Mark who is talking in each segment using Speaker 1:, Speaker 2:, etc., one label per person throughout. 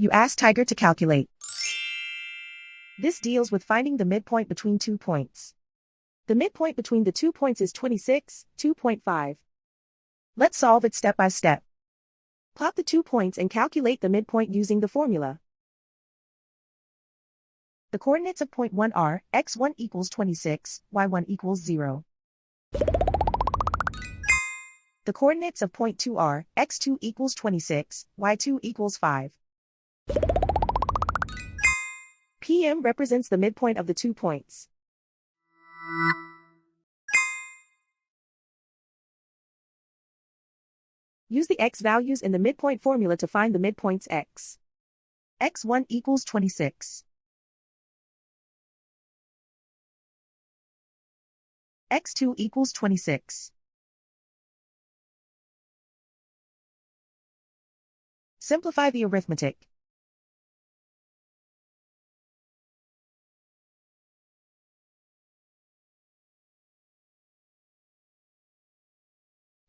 Speaker 1: You ask Tiger to calculate. This deals with finding the midpoint between 2 points. The midpoint between the 2 points is 26, 2.5. Let's solve it step by step. Plot the 2 points and calculate the midpoint using the formula. The coordinates of point 1 are x1 equals 26, y1 equals 0. The coordinates of point 2 are x2 equals 26, y2 equals 5. PM represents the midpoint of the 2 points. Use the x values in the midpoint formula to find the midpoints x. x1 equals 26. x2 equals 26. Simplify the arithmetic.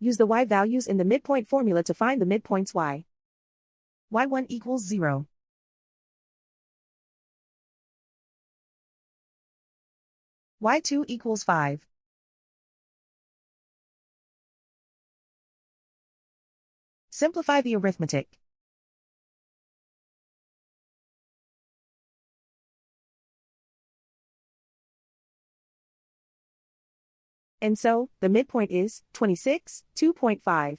Speaker 1: Use the y values in the midpoint formula to find the midpoints y. y1 equals 0. y2 equals 5. Simplify the arithmetic. And so, the midpoint is 26, 2.5.